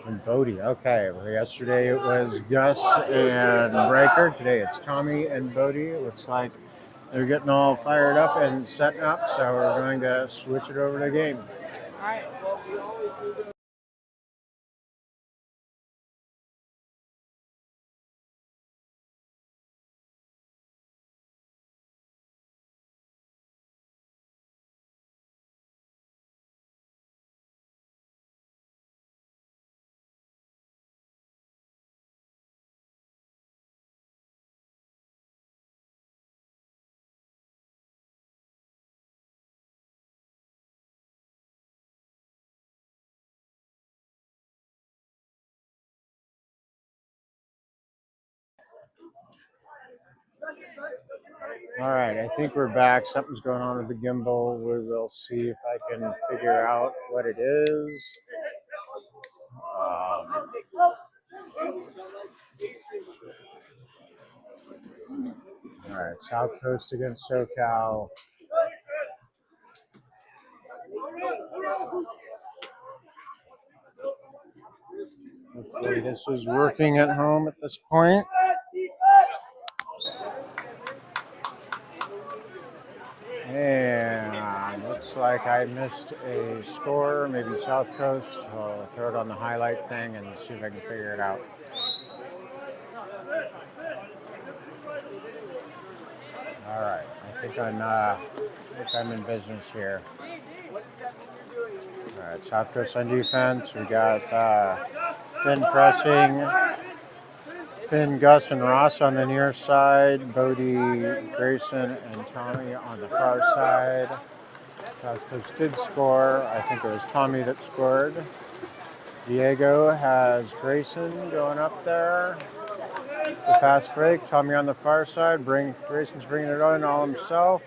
And Bodie. Okay. Well, yesterday it was Gus and Breaker. Today it's Tommy and Bodie. It looks like they're getting all fired up and setting up. So we're going to switch it over to the game. All right. All right. I think we're back. Something's going on with the gimbal. We will see if I can figure out what it is. All right. South Coast against SoCal. Hopefully this is working at home at this point. And looks like I missed a score, maybe South Coast. I'll throw it on the highlight thing and see if I can figure it out. All right, I think I'm in business here. All right, South Coast on defense. We got Finn pressing. Finn, Gus, and Ross on the near side. Bodie, Grayson, and Tommy on the far side. South Coast did score. I think it was Tommy that scored. Diego has Grayson going up there. The fast break. Tommy on the far side. Grayson's bringing it on all himself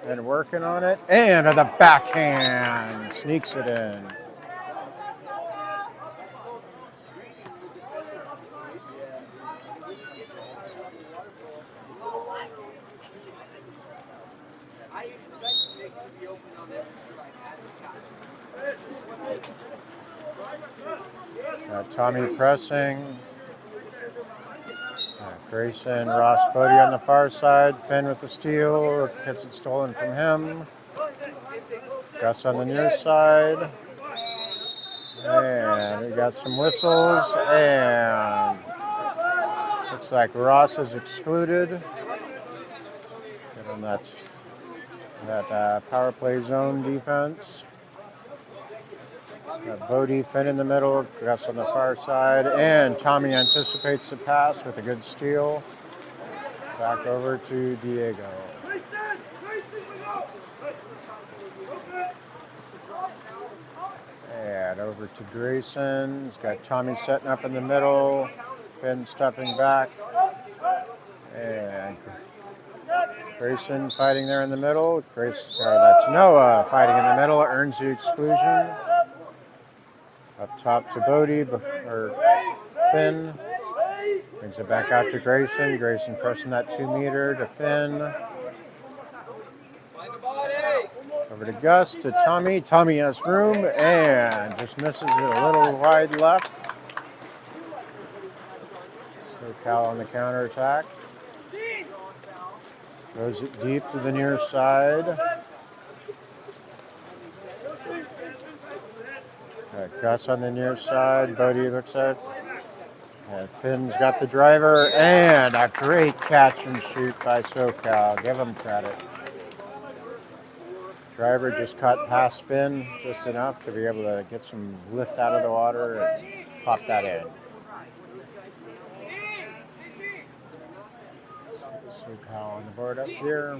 and working on it. And the backhand sneaks it in. Tommy pressing. Grayson, Ross, Bodie on the far side. Finn with the steal. Gets it stolen from him. Gus on the near side. And we got some whistles. And looks like Ross is excluded. Get on that power play zone defense. Got Bodie, Finn in the middle, Gus on the far side, and Tommy anticipates the pass with a good steal. Back over to Diego. And over to Grayson. He's got Tommy setting up in the middle, Finn stepping back, and Grayson fighting there in the middle. That's Noah fighting in the middle, earns the exclusion. Up top to Bodie, or Finn. Brings it back out to Grayson. Grayson pressing that 2 meter to Finn. Over to Gus, to Tommy. Tommy has room and just misses it a little wide left. SoCal on the counterattack. Throws it deep to the near side. Gus on the near side. Bodie looks at it. And Finn's got the driver. And a great catch and shoot by SoCal. Give him credit. Driver just cut past Finn just enough to be able to get some lift out of the water and pop that in. SoCal on the board up here.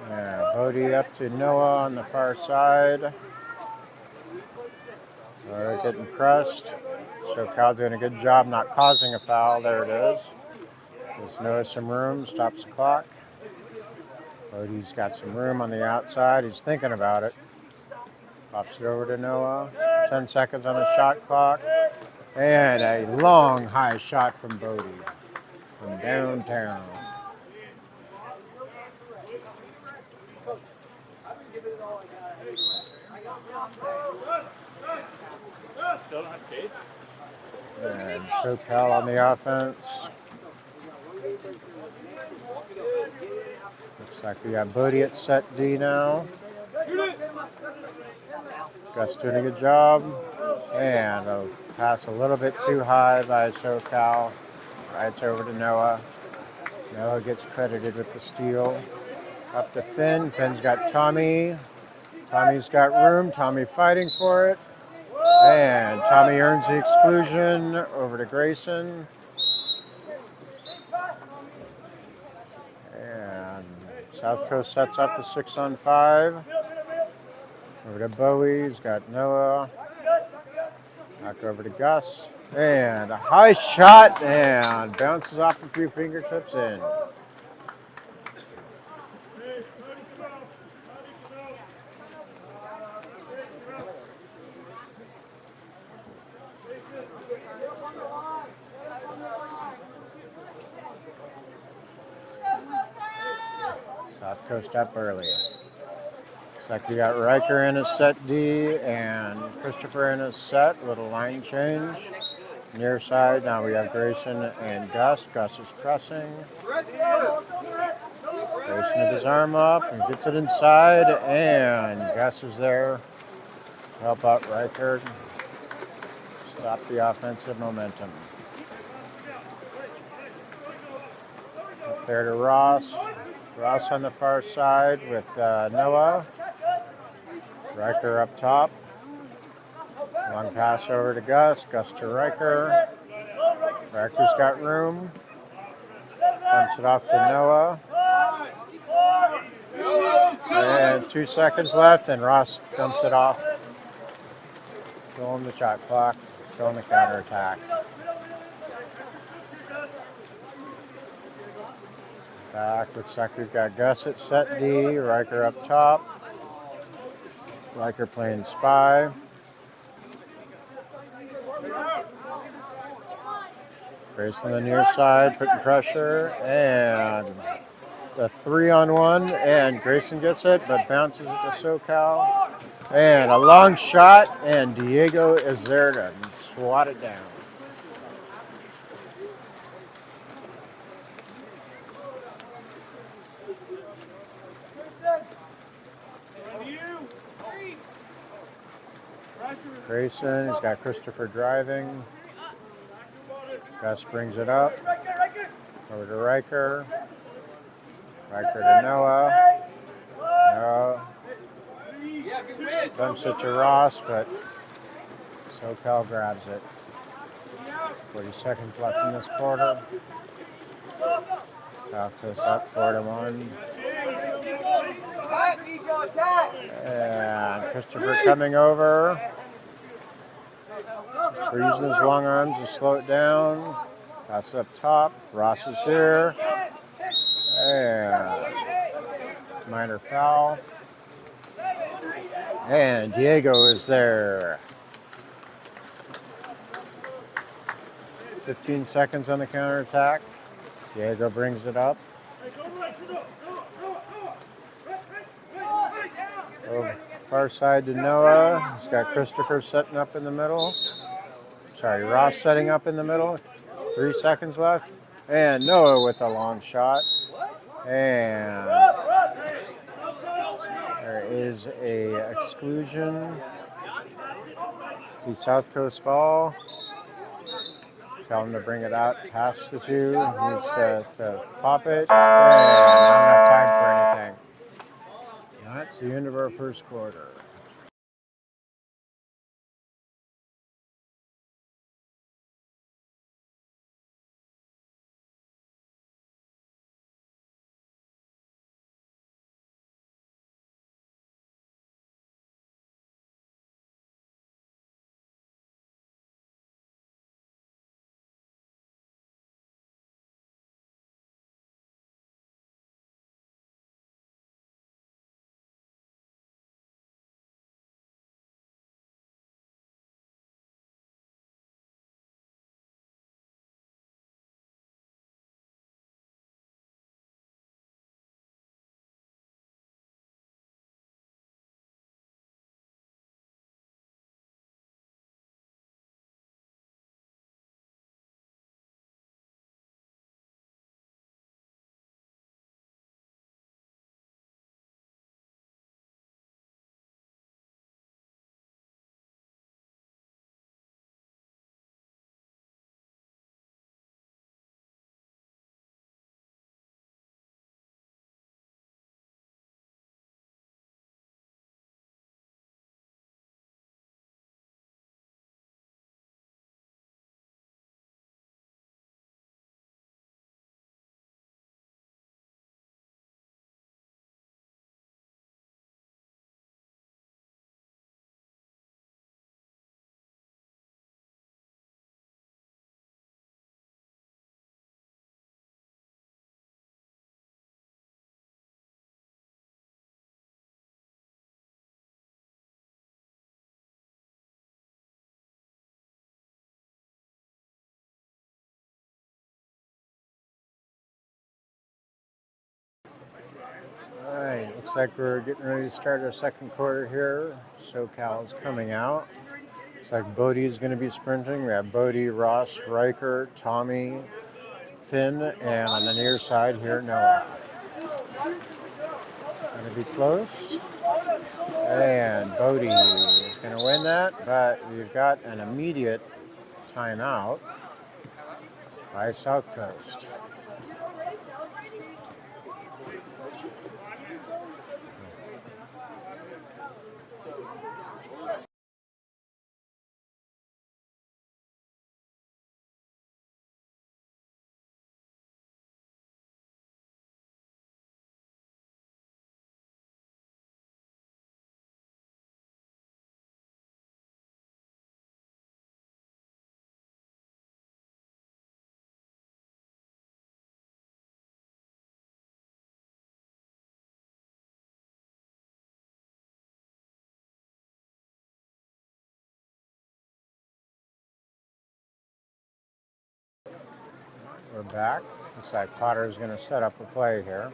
Yeah, Bodie up to Noah on the far side. They're getting pressed. SoCal doing a good job not causing a foul. There it is. Gives Noah some room, stops the clock. Bodie's got some room on the outside. He's thinking about it. Pops it over to Noah. 10 seconds on the shot clock. And a long high shot from Bodie from downtown. And SoCal on the offense. Looks like we got Bodie at set D now. Gus doing a good job. And a pass a little bit too high by SoCal. Right over to Noah. Noah gets credited with the steal. Up to Finn. Finn's got Tommy. Tommy's got room. Tommy fighting for it. And Tommy earns the exclusion. Over to Grayson. And South Coast sets up the 6-on-5. Over to Bowie. He's got Noah. Back over to Gus. And a high shot. And bounces off a few fingertips in. South Coast up early. Looks like we got Riker in his set D and Christopher in his set. Little line change. Near side, now we have Grayson and Gus. Gus is pressing. Grayson with his arm up and gets it inside, and Gus is there to help out Riker. Stop the offensive momentum. Up there to Ross. Ross on the far side with Noah. Riker up top. Long pass over to Gus. Gus to Riker. Riker's got room. Dumps it off to Noah. And 2 seconds left, and Ross dumps it off. Killing the shot clock. Killing the counterattack. Back, looks like we've got Gus at set D, Riker up top. Riker playing spy. Grayson on the near side, putting pressure, and the 3-on-1, and Grayson gets it, but bounces it to SoCal. And a long shot, and Diego is there to swat it down. Grayson, he's got Christopher driving. Gus brings it up. Over to Riker. Riker to Noah. Noah dumps it to Ross, but SoCal grabs it. 40 seconds left in this quarter. South Coast up 4-1. And Christopher coming over. We're using his long arms to slow it down. Pass up top. Ross is here. And minor foul. And Diego is there. 15 seconds on the counterattack. Diego brings it up. Over far side to Noah. He's got Christopher setting up in the middle. Sorry, Ross setting up in the middle. 3 seconds left. And Noah with a long shot. And there is a exclusion. The South Coast ball. Tell him to bring it out past the two. He needs to pop it. And not enough time for anything. That's the end of our first quarter. Looks like we're getting ready to start our second quarter here. SoCal is coming out. Looks like Bodie is going to be sprinting. We have Bodie, Ross, Riker, Tommy, Finn, and on the near side here, Noah. Going to be close. And Bodie is going to win that, but we've got an immediate timeout by South Coast. We're back. Looks like Potter's going to set up a play here.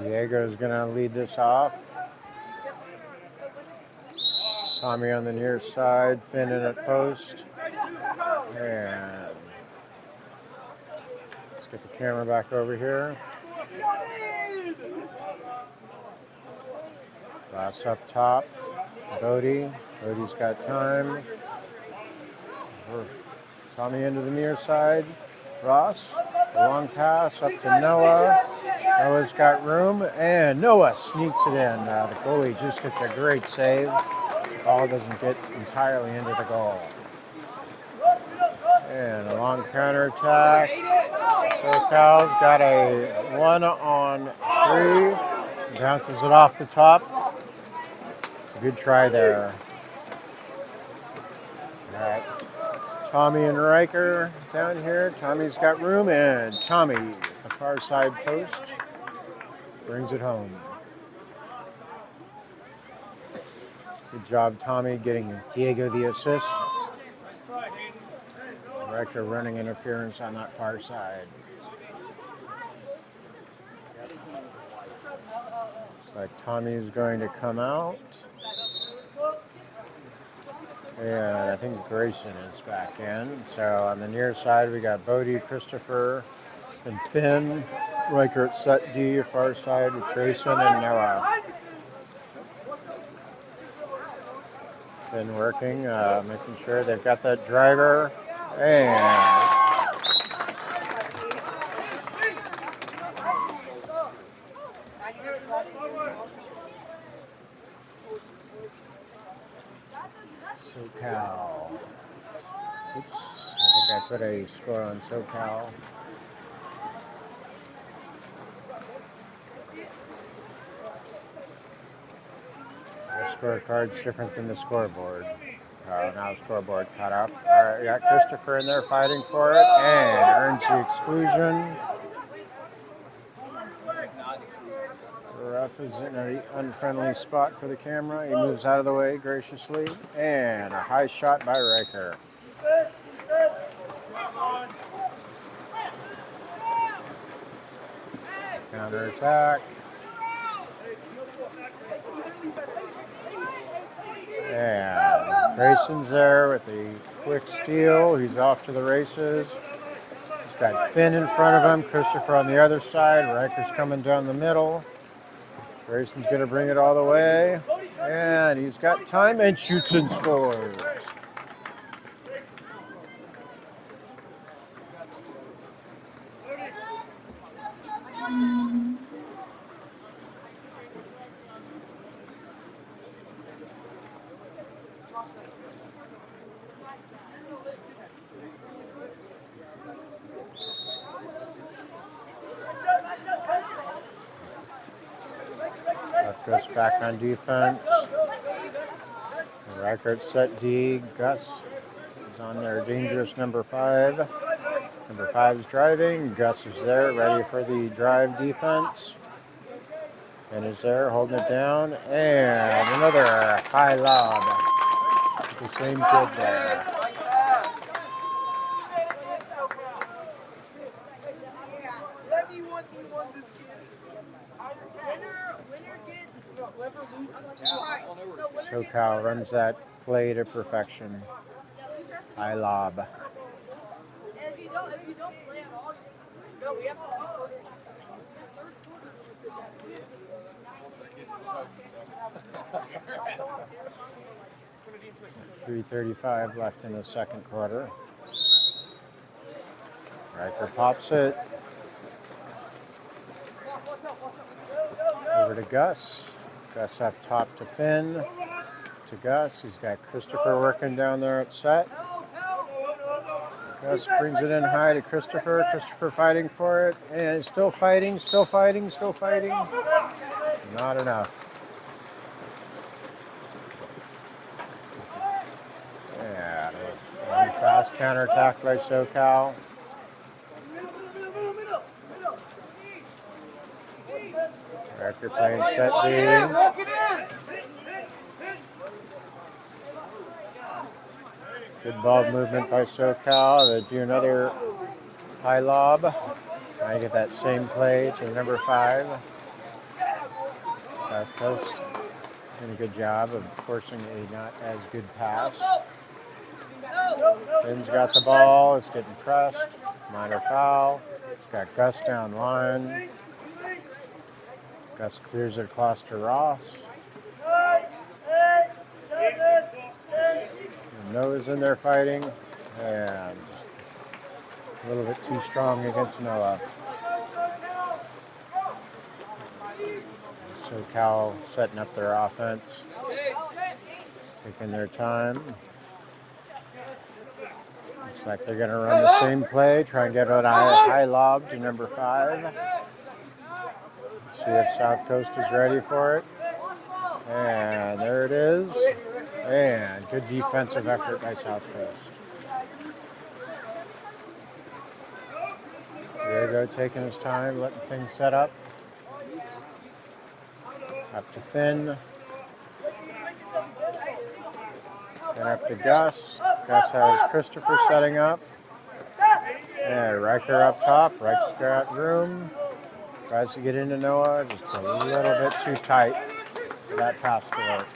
Diego's going to lead this off. Tommy on the near side, Finn in at post. And let's get the camera back over here. Ross up top. Bodie. Bodie's got time. Tommy into the near side. Ross, a long pass up to Noah. Noah's got room, and Noah sneaks it in. The goalie just gets a great save. The ball doesn't get entirely into the goal. And a long counterattack. SoCal's got a 1-on-3. Bounces it off the top. It's a good try there. All right. Tommy and Riker down here. Tommy's got room, and Tommy, the far side post, brings it home. Good job, Tommy, getting Diego the assist. Riker running interference on that far side. Looks like Tommy's going to come out. And I think Grayson is back in. So on the near side, we got Bodie, Christopher, and Finn. Riker at set D, far side with Grayson and Noah. Finn working, making sure they've got that driver. And SoCal. Oops, I think I put a score on SoCal. The scorecard's different than the scoreboard. Now the scoreboard cut up. All right, we got Christopher in there fighting for it and earns the exclusion. Ref is in an unfriendly spot for the camera. He moves out of the way graciously. And a high shot by Riker. Counter attack. And Grayson's there with the quick steal. He's off to the races. He's got Finn in front of him. Christopher on the other side. Riker's coming down the middle. Grayson's going to bring it all the way, and he's got time and shoots and scores. Goes back on defense. Riker set D. Gus is on there. Dangerous number 5. Number 5 is driving. Gus is there, ready for the drive defense. And is there, holding it down. And another high lob. The same kid there. SoCal runs that play to perfection. High lob. 3:35 left in the second quarter. Riker pops it. Over to Gus. Gus up top to Finn. To Gus. He's got Christopher working down there at set. Gus brings it in high to Christopher. Christopher fighting for it. And still fighting, still fighting, still fighting. Not enough. Yeah, fast counterattack by SoCal. Riker playing set B. Good ball movement by SoCal. They do another high lob. Trying to get that same play to number 5. South Coast doing a good job of forcing a not as good pass. Finn's got the ball. It's getting pressed. Minor foul. It's got Gus down line. Gus clears it across to Ross. Noah's in there fighting, and a little bit too strong against Noah. SoCal setting up their offense, taking their time. Looks like they're going to run the same play, try and get a high lob to number 5. See if South Coast is ready for it. And there it is. And good defensive effort by South Coast. Diego taking his time, letting things set up. Up to Finn. Then up to Gus. Gus has Christopher setting up. And Riker up top. Riker's got room. Tries to get into Noah. Just a little bit too tight for that pass to work.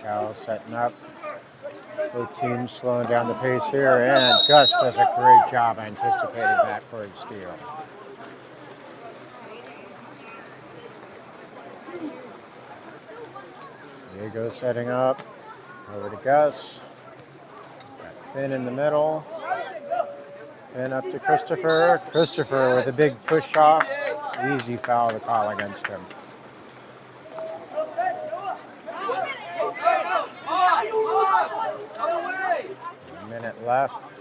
SoCal setting up. Both teams slowing down the pace here. And Gus does a great job anticipating that for his steal. Diego setting up. Over to Gus. Got Finn in the middle. Finn up to Christopher. Christopher with a big push off. Easy foul to call against him. A minute left.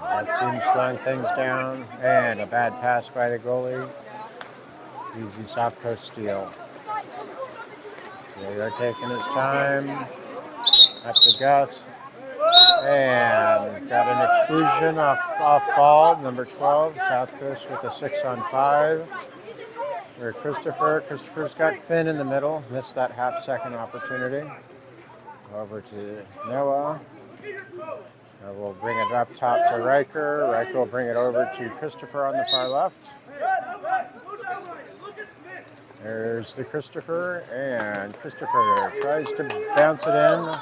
And our team slowing things down. And a bad pass by the goalie. Easy South Coast steal. They are taking his time. Up to Gus. And got an exclusion off ball, number 12. South Coast with a 6-on-5. Where Christopher's got Finn in the middle. Missed that half-second opportunity. Over to Noah. We'll bring it up top to Riker. Riker will bring it over to Christopher on the far left. There's the Christopher, and Christopher tries to bounce it in.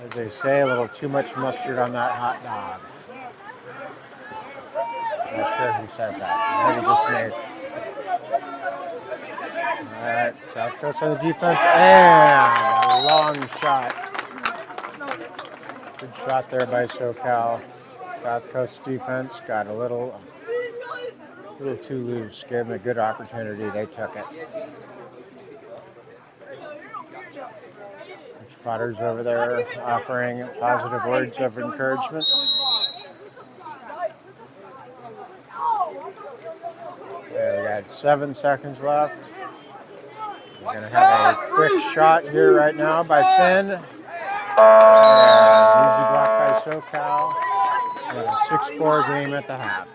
As they say, a little too much mustard on that hot dog. Not sure who says that. Maybe just me. All right, South Coast on the defense, and a long shot. Good shot there by SoCal. South Coast defense got a little too loose. Gave them a good opportunity. They took it. Spotters over there offering positive words of encouragement. Okay, we got 7 seconds left. We're going to have a quick shot here right now by Finn. And easy block by SoCal. And a 6-4 game at the half.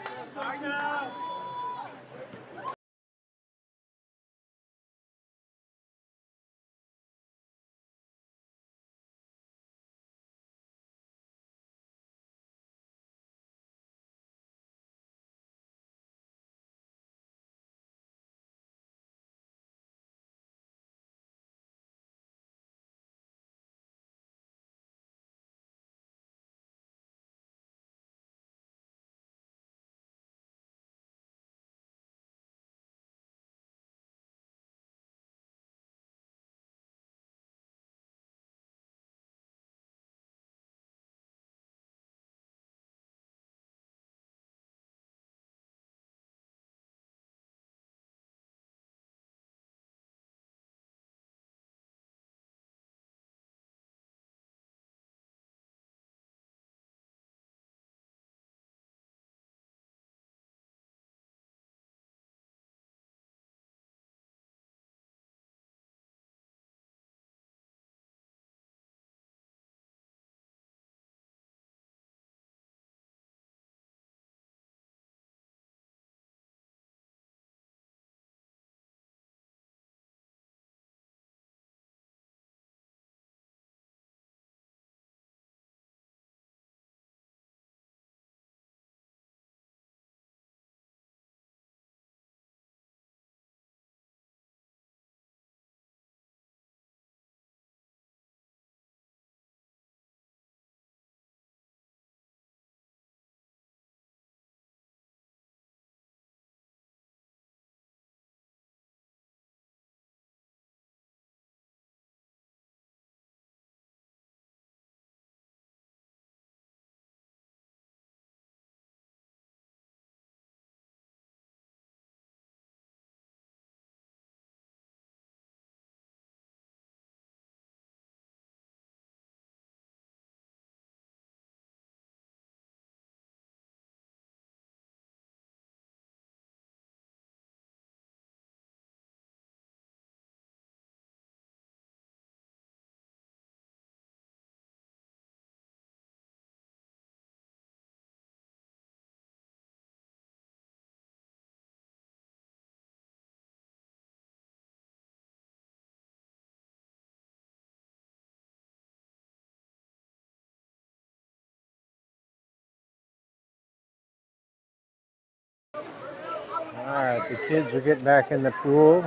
Alright, the kids are getting back in the pool.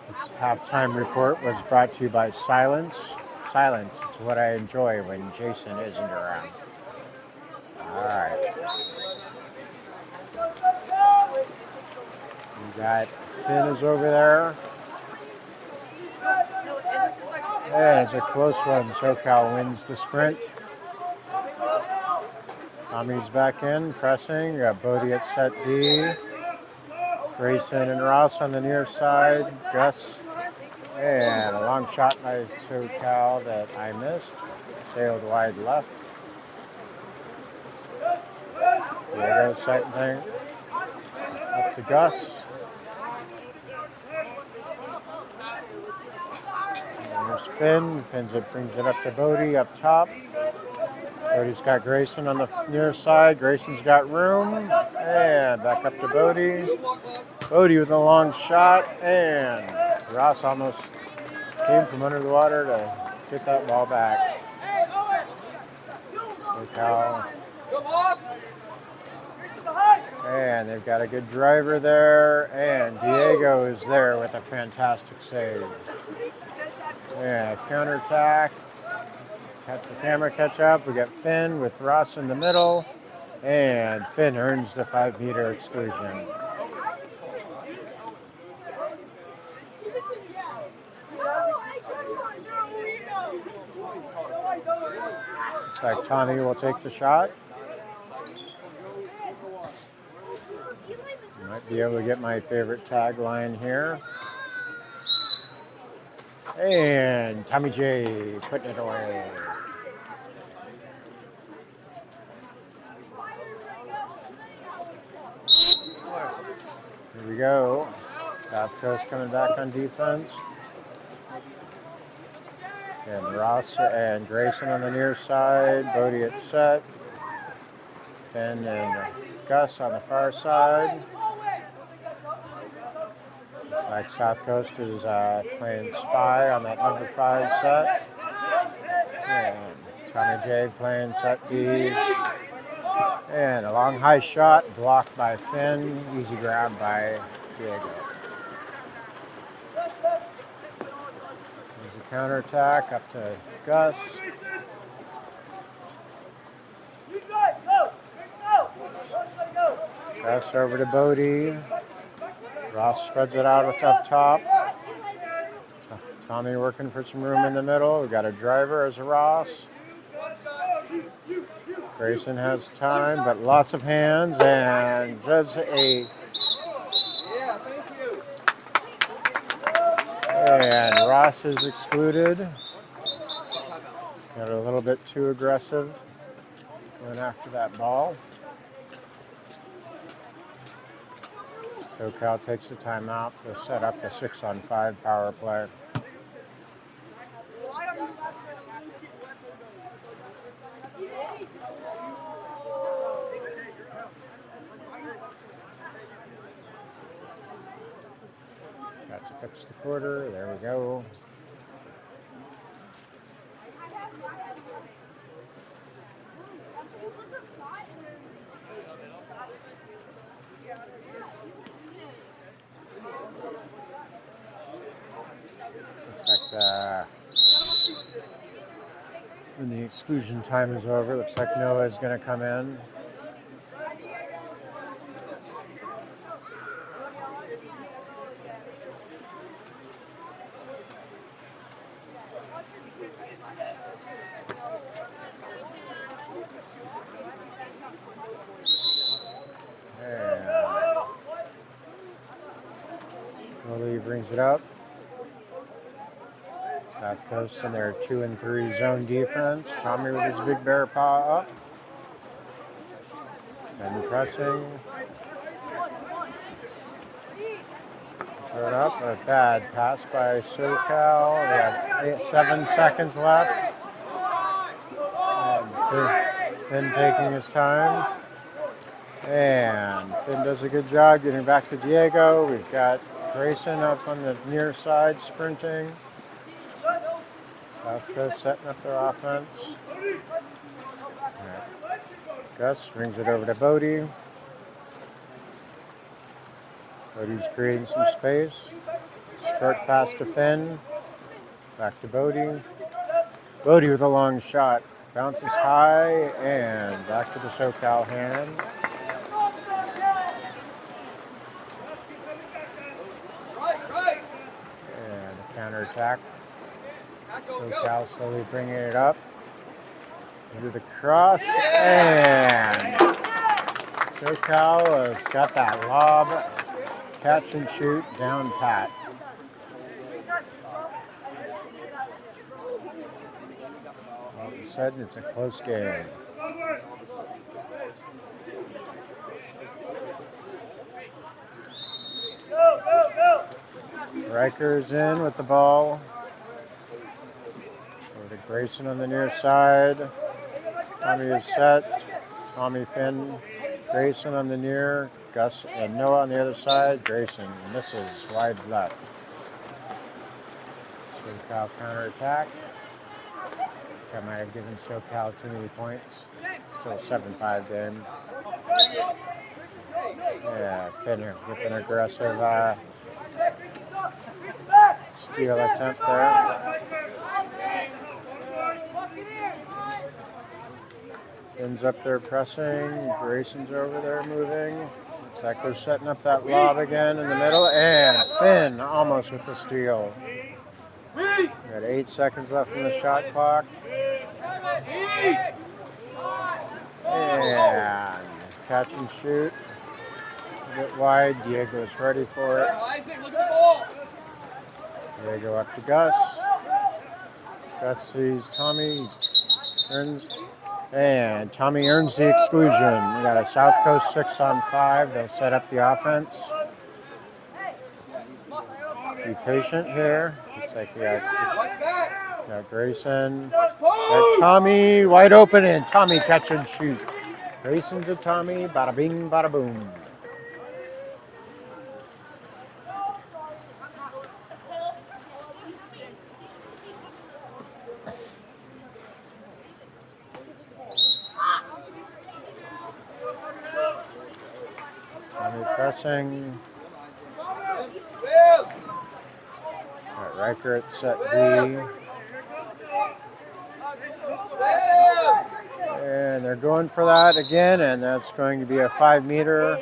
This halftime report was brought to you by Silence. Silence, it's what I enjoy when Jason isn't around. Alright. We got Finn is over there. And it's a close one. SoCal wins the sprint. Tommy's back in, pressing. We got Bodie at set D. Grayson and Ross on the near side. Gus. And a long shot by SoCal that I missed. Sailed wide left. There goes second thing. Up to Gus. And there's Finn. Brings it up to Bodie up top. Bodie's got Grayson on the near side. Grayson's got room. And back up to Bodie. Bodie with a long shot. And Ross almost came from under the water to get that ball back. SoCal. And they've got a good driver there. And Diego is there with a fantastic save. Yeah, counterattack. Catch the camera, catch up. We got Finn with Ross in the middle. And Finn earns the 5-meter exclusion. Looks like Tommy will take the shot. Might be able to get my favorite tagline here. And Tommy J putting it away. Here we go. South Coast coming back on defense. And Ross and Grayson on the near side. Bodie at set. Finn and Gus on the far side. Looks like South Coast is playing spy on that number 5 set. And Tommy J playing set D. And a long high shot blocked by Finn. Easy grab by Diego. There's a counterattack up to Gus. Gus over to Bodie. Ross spreads it out up top. Tommy working for some room in the middle. We've got a driver as a Ross. Grayson has time, but lots of hands, and does a... And Ross is excluded. Got a little bit too aggressive going after that ball. SoCal takes the timeout to set up the 6-on-5 power play. Got to fix the quarter. There we go. Looks like when the exclusion time is over, looks like Noah is going to come in. Willie brings it up. South Coast in their 2 and 3 zone defense. Tommy with his big bear paw up. And pressing. Throw it up. A bad pass by SoCal. We have 7 seconds left. And Finn taking his time. And Finn does a good job getting back to Diego. We've got Grayson up on the near side sprinting. South Coast setting up their offense. Right. Gus brings it over to Bodie. Bodie's creating some space. Short pass to Finn. Back to Bodie. Bodie with a long shot. Bounces high and back to the SoCal hand. And a counterattack. SoCal slowly bringing it up. Into the cross. And SoCal has got that lob. Catch and shoot down pat. All of a sudden, it's a close game. Riker's in with the ball. Over to Grayson on the near side. Tommy is set. Tommy, Finn, Grayson on the near. Gus and Noah on the other side. Grayson misses wide left. SoCal counterattack. That might have given SoCal too many points. Still 7-5 game. Yeah, Finn with an aggressive steal attempt there. Finn's up there pressing. Grayson's over there moving. Looks like they're setting up that lob again in the middle. And Finn almost with the steal. We got 8 seconds left in the shot clock. And catch and shoot. A bit wide. Diego's ready for it. Diego up to Gus. Gus sees Tommy. He turns. And Tommy earns the exclusion. We got a South Coast 6-on-5. They'll set up the offense. Be patient here. Looks like we got Grayson. Got Tommy wide open, and Tommy catch and shoot. Grayson to Tommy. Bada bing, bada boom. Tommy pressing. Got Riker at set B. And they're going for that again, and that's going to be a 5-meter.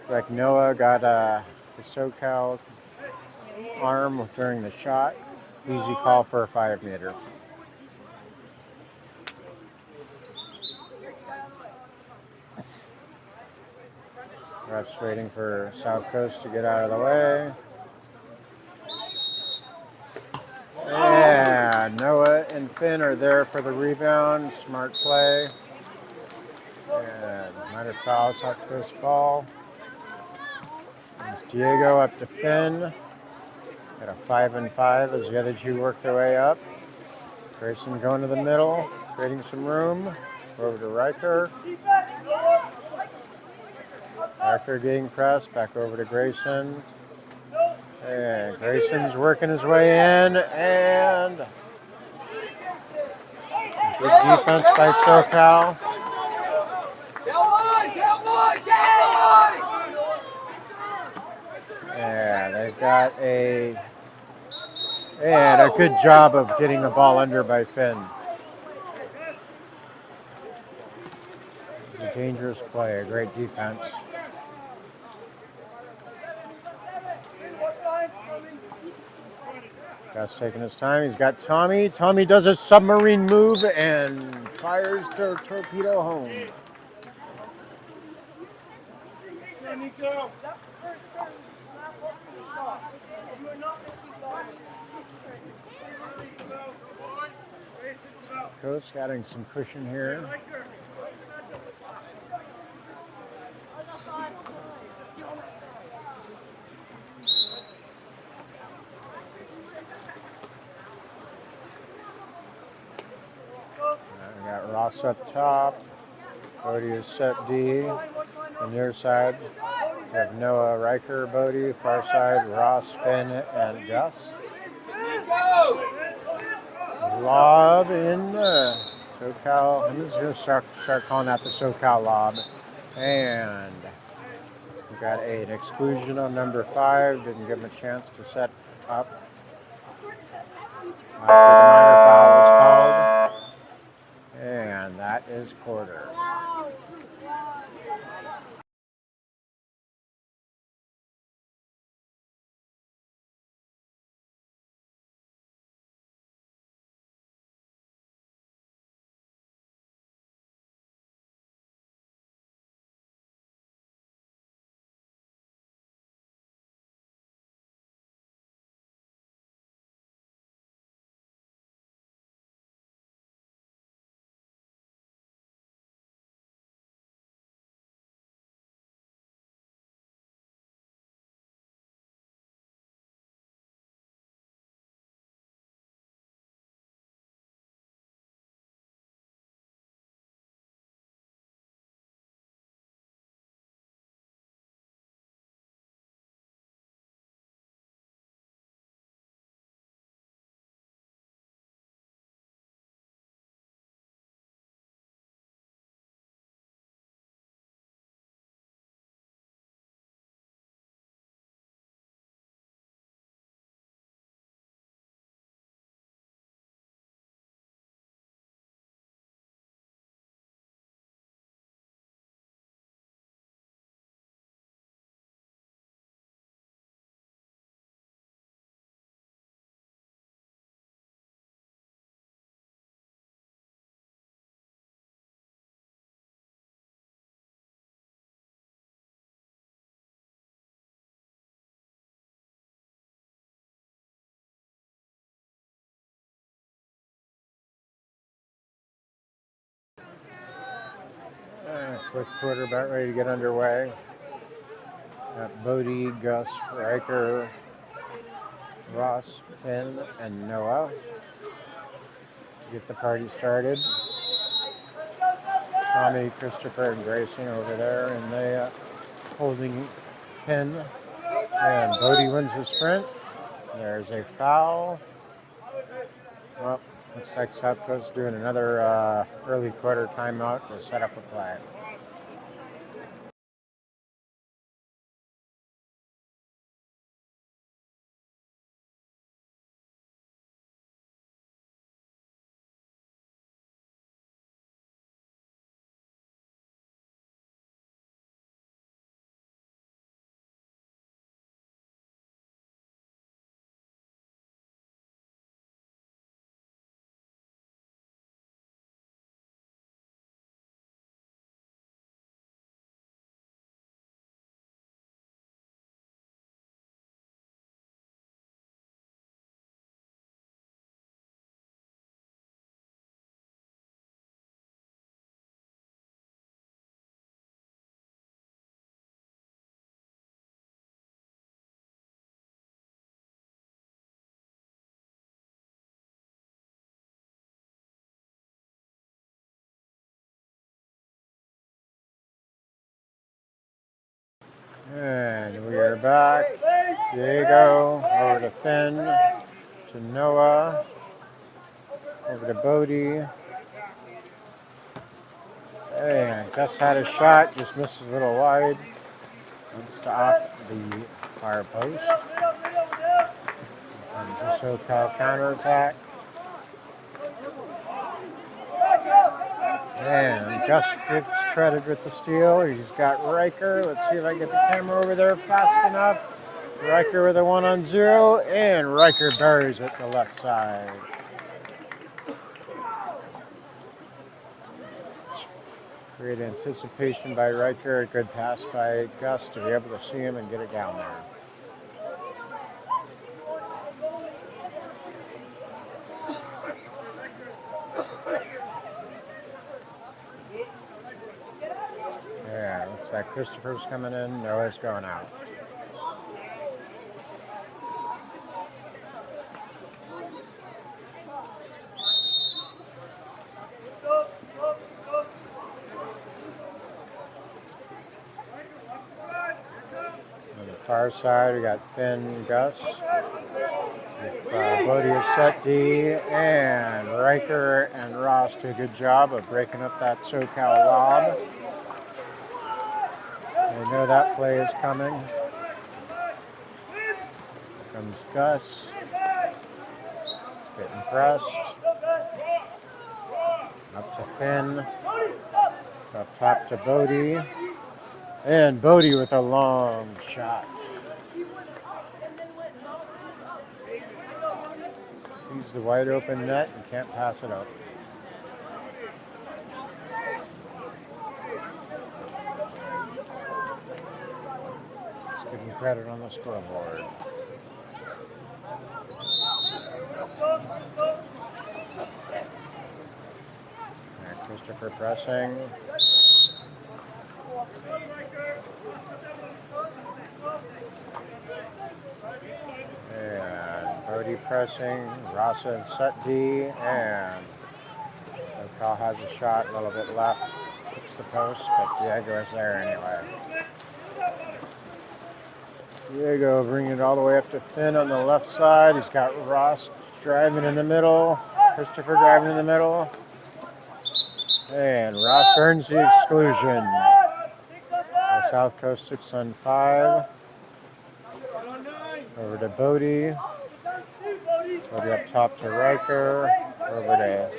Like Noah got the SoCal arm during the shot. Easy call for a 5-meter. Refs waiting for South Coast to get out of the way. And Noah and Finn are there for the rebound. Smart play. And minor foul, South Coast ball. There's Diego up to Finn. Got a 5-and-5 as the other two work their way up. Grayson going to the middle, creating some room. Over to Riker. Riker getting pressed, back over to Grayson. And Grayson's working his way in, and good defense by SoCal. And they've got a good job of getting the ball under by Finn. It's a dangerous play, a great defense. Gus taking his time. He's got Tommy. Tommy does a submarine move and fires the torpedo home. Coast adding some cushion here. We got Ross up top. Bodie is set D. On near side, we have Noah, Riker, Bodie. Far side, Ross, Finn, and Gus. Lob in the SoCal. I'm just going to start calling that the SoCal lob. And We got an exclusion on number 5. Didn't give him a chance to set up. After the minor foul was called. And that is quarter. Fourth quarter about ready to get underway. Got Bodie, Gus, Riker, Ross, Finn, and Noah to get the party started. Tommy, Christopher, and Grayson over there, and they holding pin. And Bodie wins the sprint. There's a foul. Well, looks like South Coast doing another early quarter timeout to set up a play. And we are back. Diego over to Finn, to Noah, over to Bodie. And Gus had a shot, just misses a little wide. Wants to off the far post. And the SoCal counterattack. And Gus gets credit with the steal. He's got Riker. Let's see if I can get the camera over there fast enough. Riker with a 1-on-0, and Riker buries it to the left side. Great anticipation by Riker. A good pass by Gus to be able to see him and get it down there. Yeah, looks like Christopher's coming in. Noah's going out. On the far side, we got Finn, Gus. Bodie is set D, and Riker and Ross do a good job of breaking up that SoCal lob. They know that play is coming. Here comes Gus. He's getting pressed. Up to Finn. Up top to Bodie. And Bodie with a long shot. Sees the wide open net and can't pass it up. Let's give him credit on the scoreboard. And Christopher pressing. And Bodie pressing. Rasa and set D. And SoCal has a shot, a little bit left. Hits the post, but Diego is there anyway. Diego bringing it all the way up to Finn on the left side. He's got Ross driving in the middle. Christopher driving in the middle. And Ross earns the exclusion. The South Coast 6-on-5. Over to Bodie. Bodie up top to Riker. Over to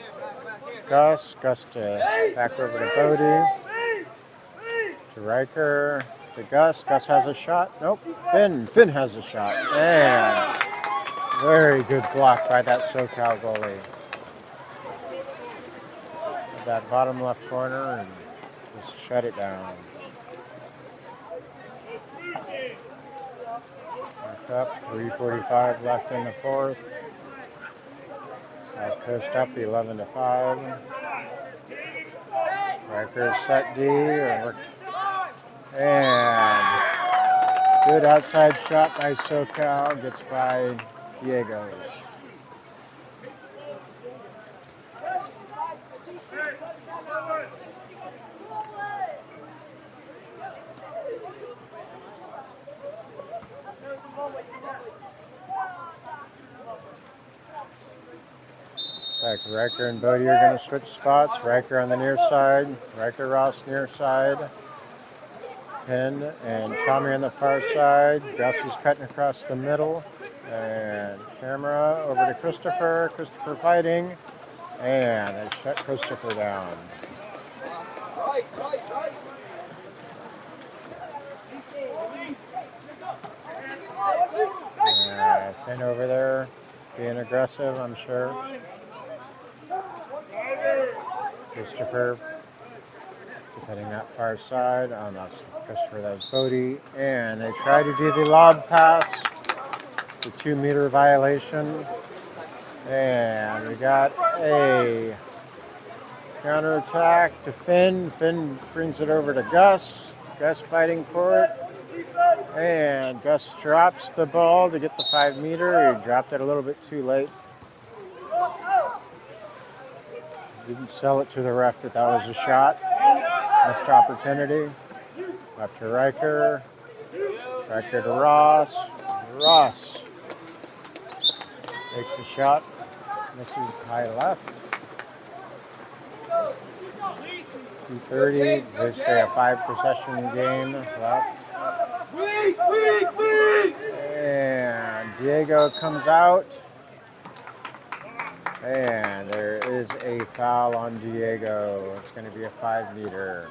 Gus. Gus to back over to Bodie. To Riker. To Gus. Gus has a shot. Nope. Finn. Finn has a shot. And very good block by that SoCal goalie. That bottom left corner and just shut it down. Back up. 3:45 left in the fourth. South Coast up 11-5. Riker set D. And good outside shot by SoCal. Gets by Diego. Riker and Bodie are going to switch spots. Riker on the near side. Riker Ross near side. Finn and Tommy on the far side. Gus is cutting across the middle. And camera over to Christopher. Christopher fighting. And they shut Christopher down. Finn over there being aggressive, I'm sure. Christopher defending that far side. Oh, not Christopher, that was Bodie. And they try to do the lob pass. The 2-meter violation. And we got a counterattack to Finn. Finn brings it over to Gus. Gus fighting for it. And Gus drops the ball to get the 5-meter. He dropped it a little bit too late. Didn't sell it to the ref that was a shot. Missed opportunity. Up to Riker. Riker to Ross. Ross takes a shot. Misses high left. 2:30. Basically a 5-possession game left. And Diego comes out. And there is a foul on Diego. It's going to be a 5-meter.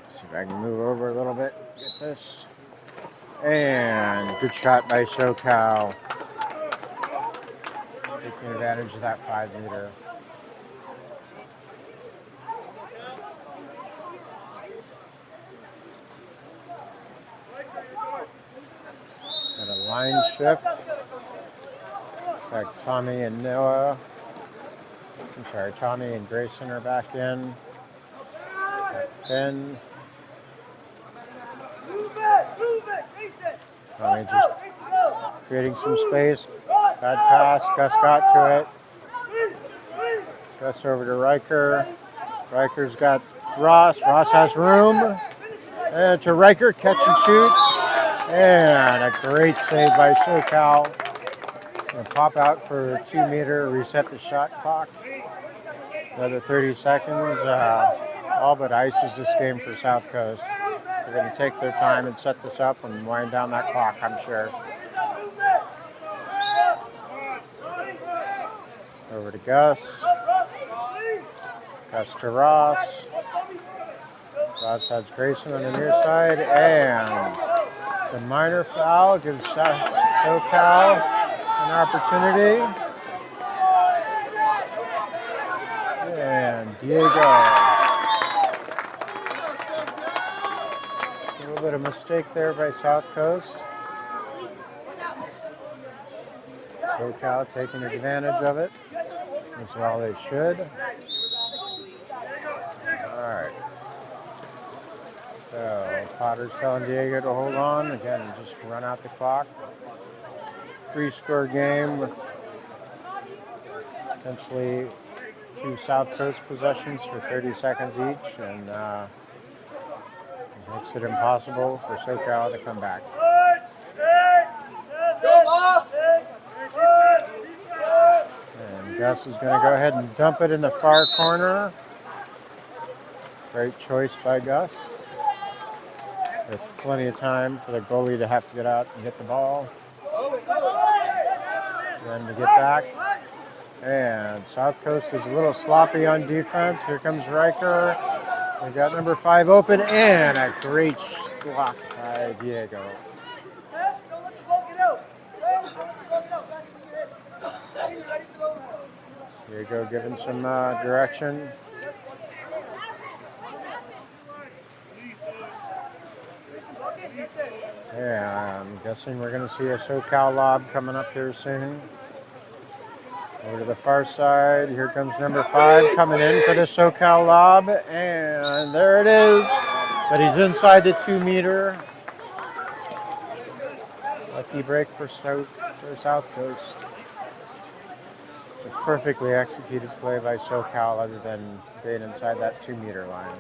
Let's see if I can move over a little bit. Get this. And good shot by SoCal. Taking advantage of that 5-meter. Got a line shift. Looks like Tommy and Noah. I'm sorry, Tommy and Grayson are back in. Got Finn. Tommy just creating some space. Bad pass. Gus got to it. Gus over to Riker. Riker's got Ross. Ross has room. And to Riker, catch and shoot. And a great save by SoCal. And pop out for 2 meter, reset the shot clock. Another 30 seconds. All but ices this game for South Coast. They're going to take their time and set this up and wind down that clock, I'm sure. Over to Gus. Gus to Ross. Ross has Grayson on the near side. And the minor foul gives SoCal an opportunity. And Diego. A little bit of mistake there by South Coast. SoCal taking advantage of it, as well they should. All right. So Potter's telling Diego to hold on. Again, just run out the clock. 3-score game with potentially 2 South Coast possessions for 30 seconds each, and makes it impossible for SoCal to come back. And Gus is going to go ahead and dump it in the far corner. Great choice by Gus. With plenty of time for the goalie to have to get out and get the ball. Then to get back. And South Coast is a little sloppy on defense. Here comes Riker. We got number 5 open, and a great block by Diego. Diego giving some direction. Yeah, I'm guessing we're going to see a SoCal lob coming up here soon. Over to the far side. Here comes number 5 coming in for the SoCal lob. And there it is. But he's inside the 2 meter. Lucky break for South Coast. A perfectly executed play by SoCal other than being inside that 2 meter line.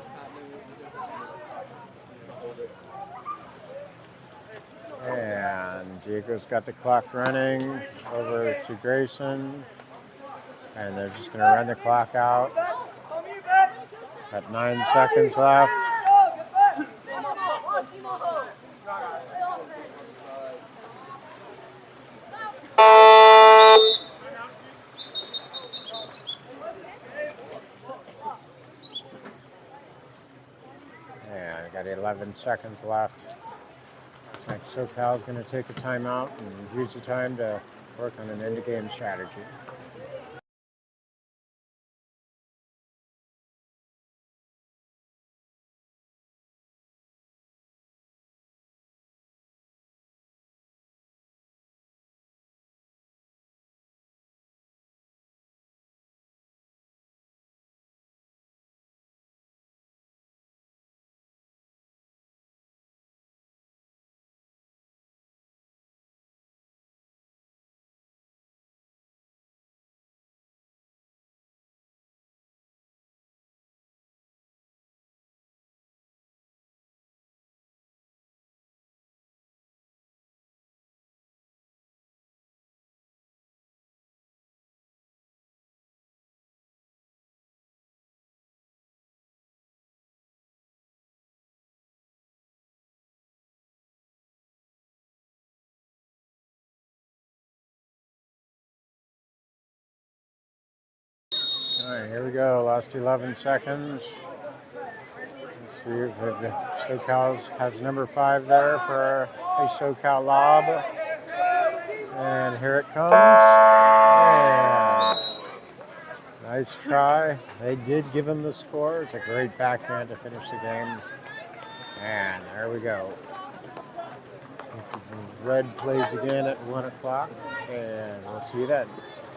And Diego's got the clock running over to Grayson. And they're just going to run the clock out. Got 9 seconds left. And got 11 seconds left. Looks like SoCal is going to take a timeout and use the time to work on an end-of-game strategy. All right, here we go. Last 11 seconds. Let's see if SoCal has number 5 there for a SoCal lob. And here it comes. And nice try. They did give him the score. It's a great backhand to finish the game. And there we go. Red plays again at 1 o'clock. And we'll see you then.